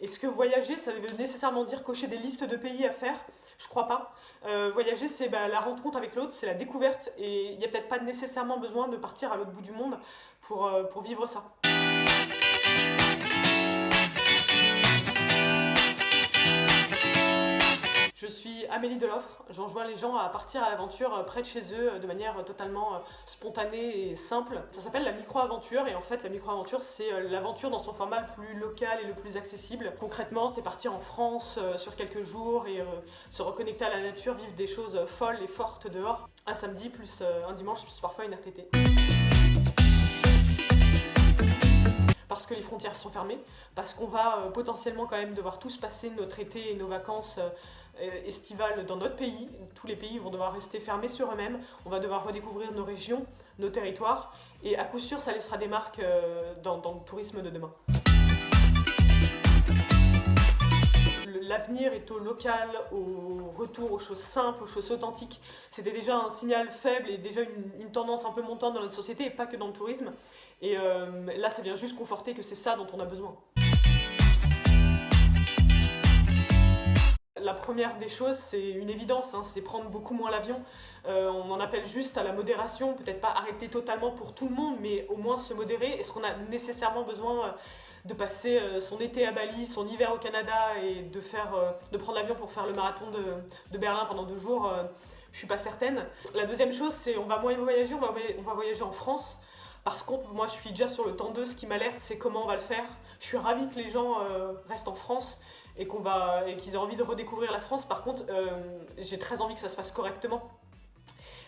Est-ce que voyager, ça veut nécessairement dire cocher des listes de pays à faire? Je crois pas. Voyager, c'est la rencontre avec l'autre, c'est la découverte, et il n'y a peut-être pas nécessairement besoin de partir à l'autre bout du monde pour vivre ça. Je suis Amélie Deloffre, j'enjoins les gens à partir à l'aventure près de chez eux de manière totalement spontanée et simple. Ça s'appelle la micro-aventure, et en fait la micro-aventure c'est l'aventure dans son format le plus local et le plus accessible. Concrètement, c'est partir en France sur quelques jours et se reconnecter à la nature, vivre des choses folles et fortes dehors. Un samedi plus un dimanche plus parfois une RTT. Parce que les frontières sont fermées, parce qu'on va potentiellement quand même devoir tous passer notre été et nos vacances estivales dans notre pays. Tous les pays vont devoir rester fermés sur eux-mêmes, on va devoir redécouvrir nos régions, nos territoires, et à coup sûr ça laissera des marques dans le tourisme de demain. L'avenir est au local, au retour aux choses simples, aux choses authentiques. C'était déjà un signal faible et déjà une tendance un peu montante dans notre société, et pas que dans le tourisme. Et là, ça vient juste conforter que c'est ça dont on a besoin. La première des choses, c'est une évidence, c'est prendre beaucoup moins l'avion. On en appelle juste à la modération, peut-être pas arrêter totalement pour tout le monde, mais au moins se modérer. Est-ce qu'on a nécessairement besoin de passer son été à Bali, son hiver au Canada et de prendre l'avion pour faire le marathon de Berlin pendant 2 jours? Je suis pas certaine. La deuxième chose, c'est on va moins voyager, on va voyager en France. Par contre, moi je suis déjà sur le temps 2, ce qui m'alerte c'est comment on va le faire. Je suis ravie que les gens restent en France et qu'ils aient envie de redécouvrir la France. Par contre, j'ai très envie que ça se fasse correctement.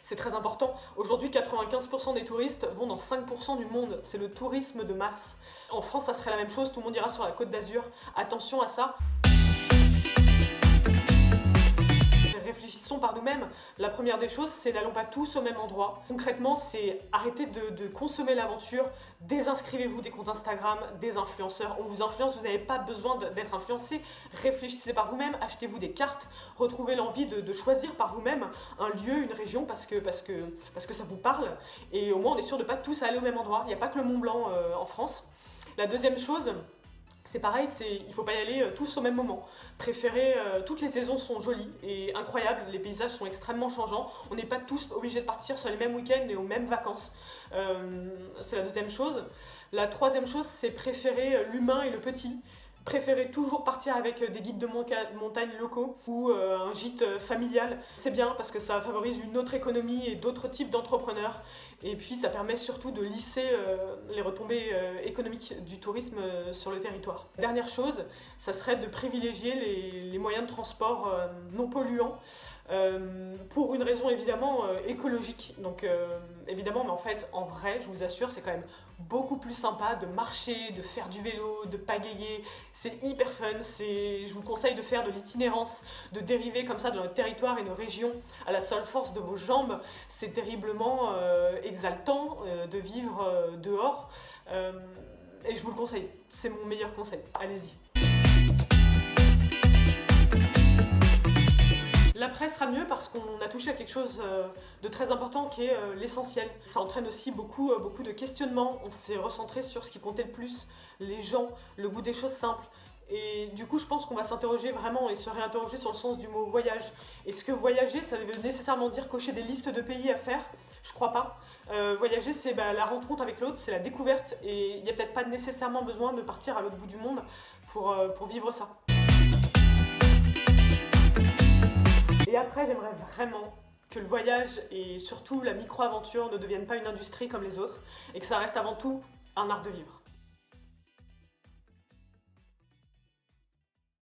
C'est très important. Aujourd'hui, 95% des touristes vont dans 5% du monde. C'est le tourisme de masse. En France, ça serait la même chose. Tout le monde ira sur la Côte d'Azur. Attention à ça. Réfléchissons par nous-mêmes. La première des choses, c'est n'allons pas tous au même endroit. Concrètement, c'est arrêter de consommer l'aventure. Désinscrivez-vous des comptes Instagram, des influenceurs. On vous influence, vous n'avez pas besoin d'être influencé. Réfléchissez par vous-même, achetez-vous des cartes, retrouvez l'envie de choisir par vous-même un lieu, une région parce que ça vous parle. Et au moins, on est sûr de ne pas tous aller au même endroit. Il n'y a pas que le Mont Blanc en France. La deuxième chose, c'est pareil, il ne faut pas y aller tous au même moment. Toutes les saisons sont jolies et incroyables, les paysages sont extrêmement changeants. On n'est pas tous obligés de partir sur les mêmes week-ends et aux mêmes vacances. C'est la deuxième chose. La troisième chose, c'est préférer l'humain et le petit. Préférez toujours partir avec des guides de montagne locaux ou un gîte familial. C'est bien parce que ça favorise une autre économie et d'autres types d'entrepreneurs. Et puis ça permet surtout de lisser les retombées économiques du tourisme sur le territoire. Dernière chose, ça serait de privilégier les moyens de transport non polluants. Pour une raison évidemment écologique. Donc évidemment, mais en fait, en vrai, je vous assure, c'est quand même beaucoup plus sympa de marcher, de faire du vélo, de pagayer. C'est hyper fun. Je vous conseille de faire de l'itinérance, de dériver comme ça dans notre territoire et nos régions à la seule force de vos jambes. C'est terriblement exaltant de vivre dehors. Et je vous le conseille. C'est mon meilleur conseil. Allez-y. L'après sera mieux parce qu'on a touché à quelque chose de très important qui est l'essentiel. Ça entraîne aussi beaucoup de questionnements. On s'est recentré sur ce qui comptait le plus, les gens, le goût des choses simples. Et du coup, je pense qu'on va s'interroger vraiment et se réinterroger sur le sens du mot voyage. Est-ce que voyager, ça veut nécessairement dire cocher des listes de pays à faire? Je crois pas. Voyager, c'est la rencontre avec l'autre, c'est la découverte. Et il n'y a peut-être pas nécessairement besoin de partir à l'autre bout du monde pour vivre ça. Et après, j'aimerais vraiment que le voyage et surtout la micro-aventure ne deviennent pas une industrie comme les autres et que ça reste avant tout un art de vivre.